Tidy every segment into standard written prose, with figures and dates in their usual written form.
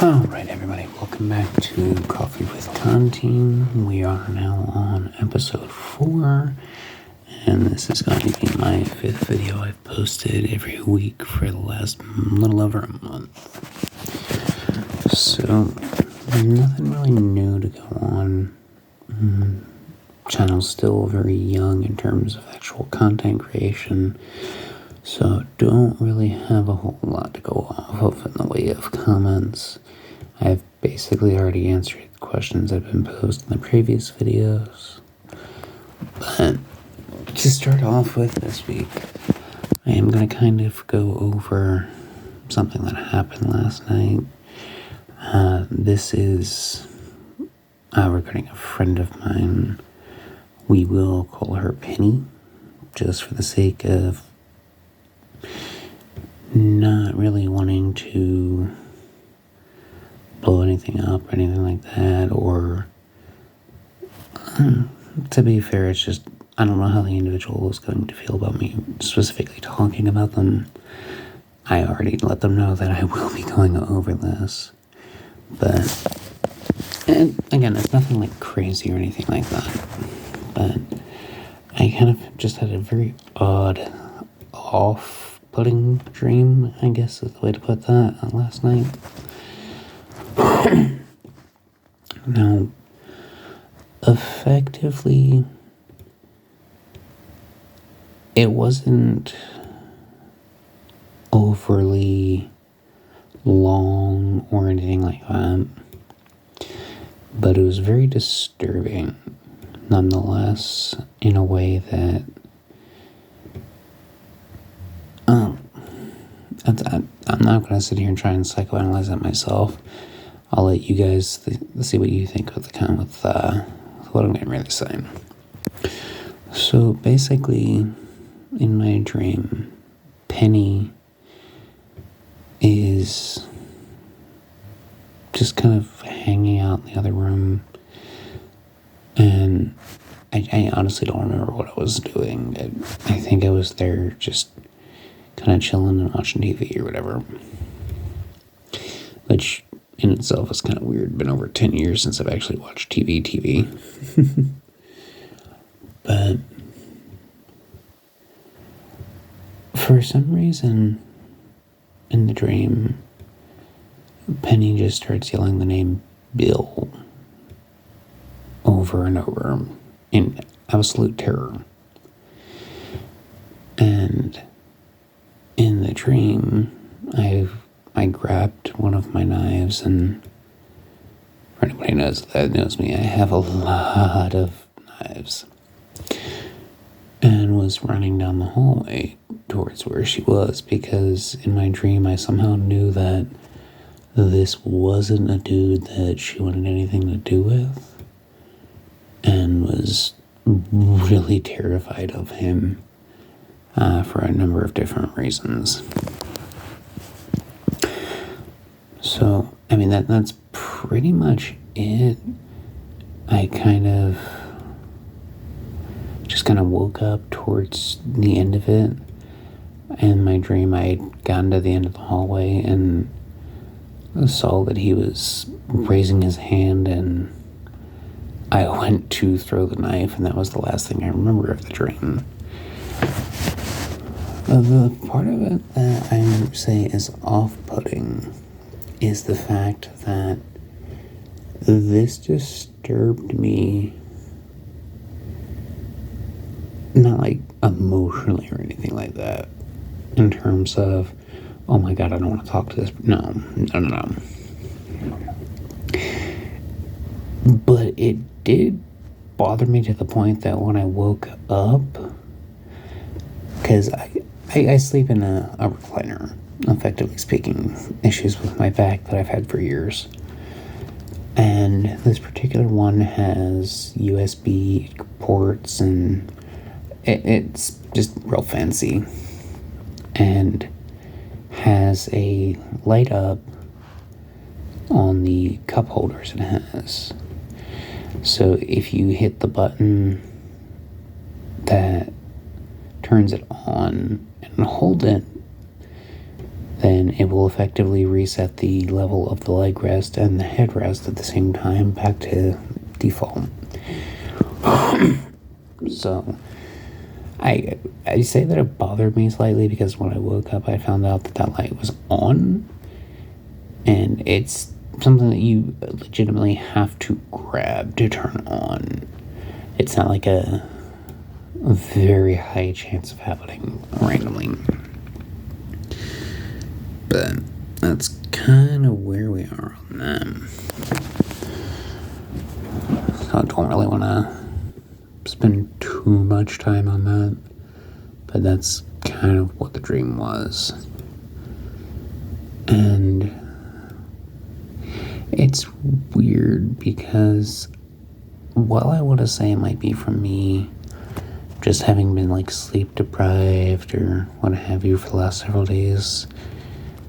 Alright, everybody, welcome back to Coffee with Contin. We are now on episode 4, and this is going to be my 5th video I've posted every week for the last little over a month. So, nothing really new to go on. Channel's still very young in terms of actual content creation, so don't really have a whole lot to go off of in the way of comments. I've basically already answered the questions that have been posed in the previous videos. But to start off with this week, I am going to kind of go over something that happened last night. This is regarding a friend of mine. We will call her Penny, just for the sake of not really wanting to blow anything up or anything like that, or to be fair, it's just I don't know how the individual is going to feel about me specifically talking about them. I already let them know that I will be going over this, but and again, it's nothing like crazy or anything like that, but I kind of just had a very odd, off-putting dream, I guess is the way to put that, last night. Now, effectively, it wasn't overly long or anything like that, but it was very disturbing, nonetheless, in a way that I'm not going to sit here and try and psychoanalyze it myself. I'll let you guys see what you think with what I'm getting ready to say. So basically, in my dream, Penny is just kind of hanging out in the other room, and I honestly don't remember what I was doing. I think I was there just kind of chilling and watching TV or whatever, which in itself is kind of weird. Been over 10 years since I've actually watched TV. But for some reason in the dream, Penny just starts yelling the name Bill over and over in absolute terror. And in the dream, I grabbed one of my knives, and for anybody that knows me, I have a lot of knives, and was running down the hallway towards where she was, because in my dream I somehow knew that this wasn't a dude that she wanted anything to do with, and was really terrified of him for a number of different reasons. So, I mean, that's pretty much it. I kind of woke up towards the end of it. In my dream, I had gotten to the end of the hallway and saw that he was raising his hand, and I went to throw the knife, and that was the last thing I remember of the dream. The part of it that I say is off-putting is the fact that this disturbed me, not like emotionally or anything like that, in terms of, oh my god, I don't want to talk to this. No. But it did bother me to the point that when I woke up, because I sleep in a recliner, effectively speaking, issues with my back that I've had for years. And this particular one has USB ports, and it's just real fancy, and has a light up on the cup holders it has. So if you hit the button that turns it on and hold it, then it will effectively reset the level of the leg rest and the headrest at the same time back to default. So I say that it bothered me slightly because when I woke up I found out that that light was on, and it's something that you legitimately have to grab to turn on. It's not like a very high chance of happening randomly. But that's kind of where we are on that. So I don't really want to spend too much time on that, but that's kind of what the dream was. And it's weird because while I want to say it might be from me just having been like sleep deprived or what have you for the last several days,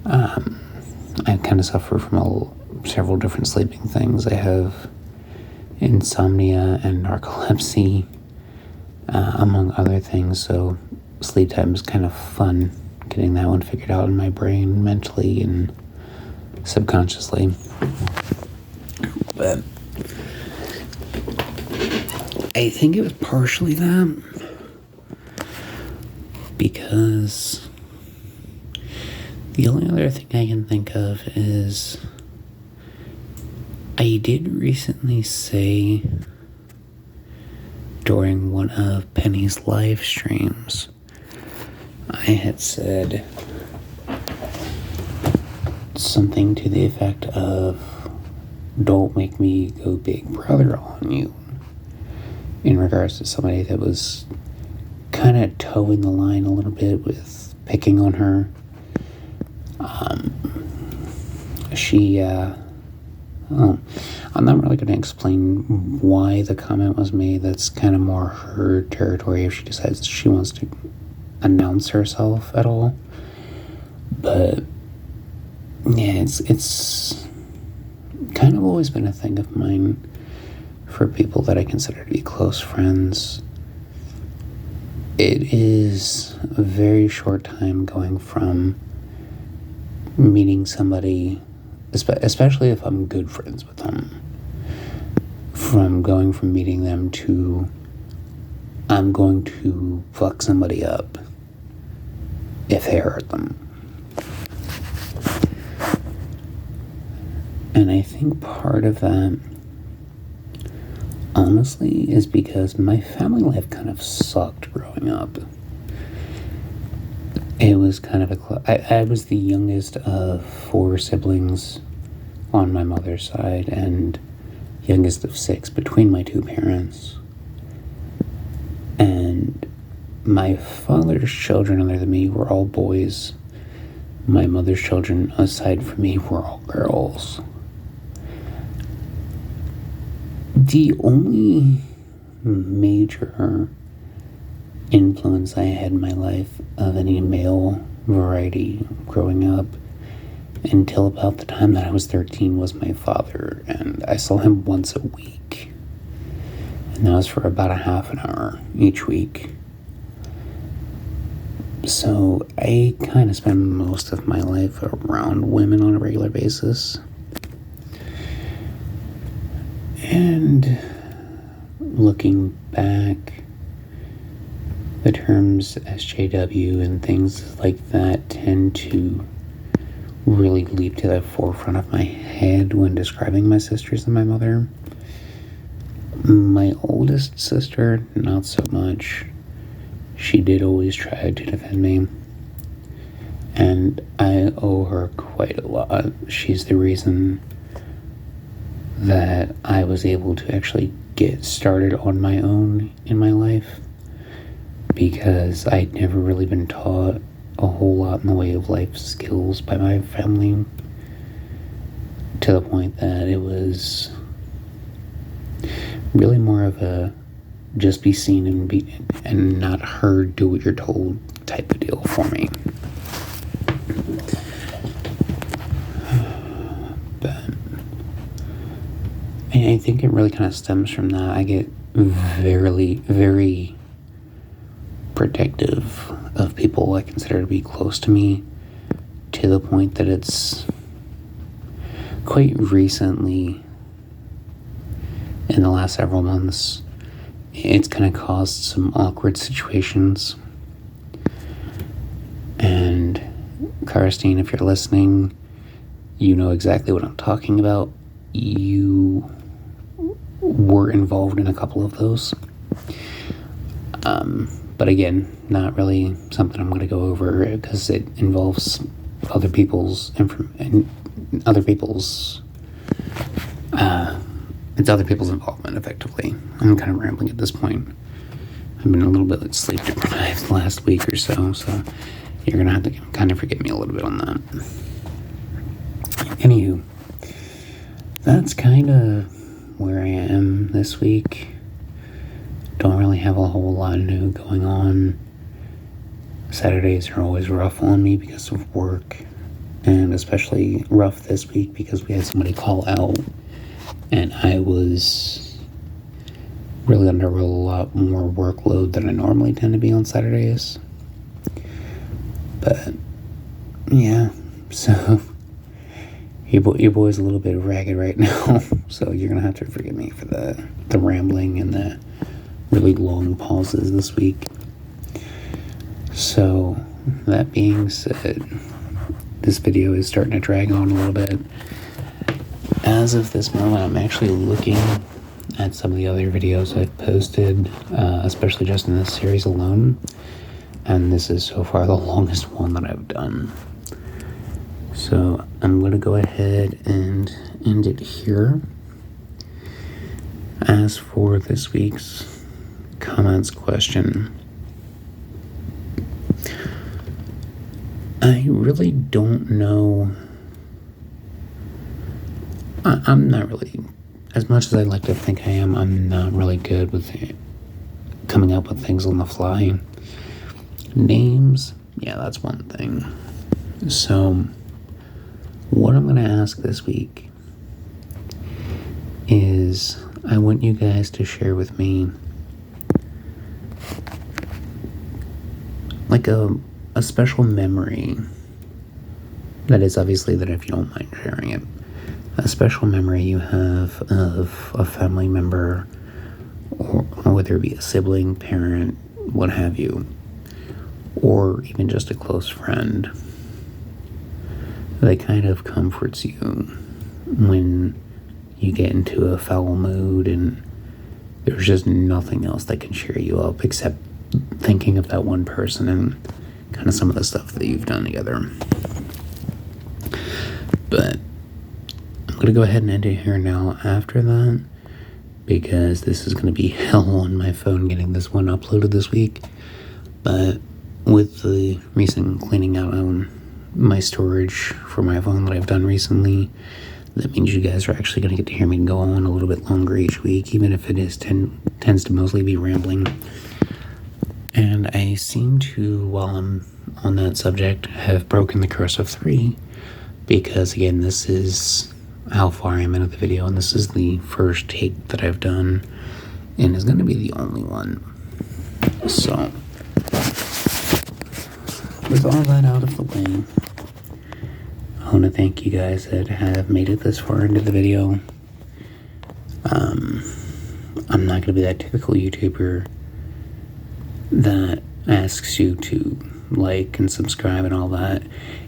I kind of suffer from several different sleeping things. I have insomnia and narcolepsy, among other things, so sleep time is kind of fun getting that one figured out in my brain mentally and subconsciously. But I think it was partially that, because the only other thing I can think of is I did recently say during one of Penny's live streams, I had said something to the effect of, "Don't make me go big brother on you," in regards to somebody that was kind of towing the line a little bit with picking on her. I'm not really going to explain why the comment was made. That's kind of more her territory if she decides she wants to announce herself at all. But yeah, it's kind of always been a thing of mine for people that I consider to be close friends. It is a very short time going from meeting somebody, especially if I'm good friends with them, from going from meeting them to I'm going to fuck somebody up if they hurt them. And I think part of that, honestly, is because my family life kind of sucked growing up. It was kind of I was the youngest of 4 siblings on my mother's side and youngest of 6 between my 2 parents. And my father's children, other than me, were all boys. My mother's children, aside from me, were all girls. The only major influence I had in my life of any male variety growing up until about the time that I was 13 was my father, and I saw him once a week, and that was for about a half an hour each week. So I kind of spend most of my life around women on a regular basis. And looking back, the terms SJW and things like that tend to really leap to the forefront of my head when describing my sisters and my mother. My oldest sister, not so much. She did always try to defend me, and I owe her quite a lot. She's the reason that I was able to actually get started on my own in my life, because I'd never really been taught a whole lot in the way of life skills by my family, to the point that it was really more of a just be seen and not heard, do what you're told type of deal for me. But I think it really kind of stems from that. I get very, very protective of people I consider to be close to me, to the point that it's quite recently, in the last several months, it's kind of caused some awkward situations. And Karstine, if you're listening, you know exactly what I'm talking about. You were involved in a couple of those. But again, not really something I'm going to go over because it involves other people's it's other people's involvement, effectively. I'm kind of rambling at this point. I've been a little bit sleep deprived the last week or so you're going to have to kind of forgive me a little bit on that. Anywho, that's kind of where I am this week. Don't really have a whole lot new going on. Saturdays are always rough on me because of work, and especially rough this week because we had somebody call out, and I was really under a lot more workload than I normally tend to be on Saturdays. But yeah, so your boy's a little bit ragged right now, so you're gonna have to forgive me for the rambling and the really long pauses this week. So that being said, this video is starting to drag on a little bit. As of this moment, I'm actually looking at some of the other videos I've posted, especially just in this series alone, and this is so far the longest one that I've done. So I'm going to go ahead and end it here. As for this week's comments question, I really don't know. I'm not really, as much as I like to think I am, I'm not really good with coming up with things on the fly. Names, yeah, that's one thing. So what I'm going to ask this week is I want you guys to share with me like a special memory. That is, obviously, that if you don't mind sharing it, a special memory you have of a family member, or whether it be a sibling, parent, what have you, or even just a close friend that kind of comforts you when you get into a foul mood and there's just nothing else that can cheer you up except thinking of that one person and kind of some of the stuff that you've done together. But I'm going to go ahead and end it here now after that, because this is going to be hell on my phone getting this one uploaded this week. But with the recent cleaning out on my storage for my phone that I've done recently, that means you guys are actually going to get to hear me go on a little bit longer each week, even if it is tends to mostly be rambling. And I seem to, while I'm on that subject, have broken the curse of 3, because again, this is how far I'm into the video, and this is the first take that I've done, and is going to be the only one. So, with all that out of the way, I want to thank you guys that have made it this far into the video. I'm not going to be that typical YouTuber that asks you to like and subscribe and all that.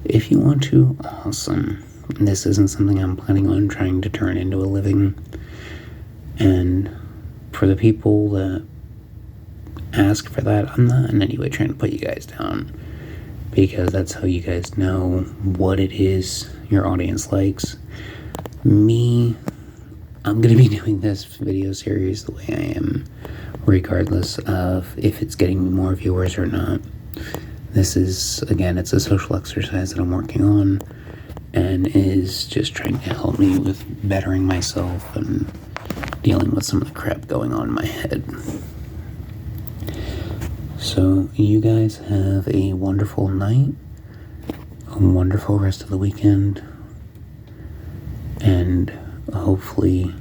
If you want to, awesome. This isn't something I'm planning on trying to turn into a living. And for the people that ask for that, I'm not in any way trying to put you guys down, because that's how you guys know what it is your audience likes. Me, I'm going to be doing this video series the way I am, regardless of if it's getting me more viewers or not. This is, again, it's a social exercise that I'm working on, and is just trying to help me with bettering myself and dealing with some of the crap going on in my head. So you guys have a wonderful night, a wonderful rest of the weekend, and hopefully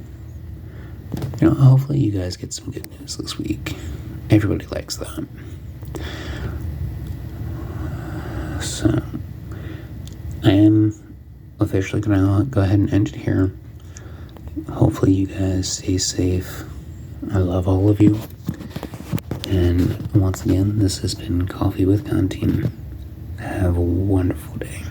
you guys get some good news this week. Everybody likes that. So I am officially gonna go ahead and end it here. Hopefully you guys stay safe. I love all of you. And once again, this has been Coffee with Contin. Have a wonderful day.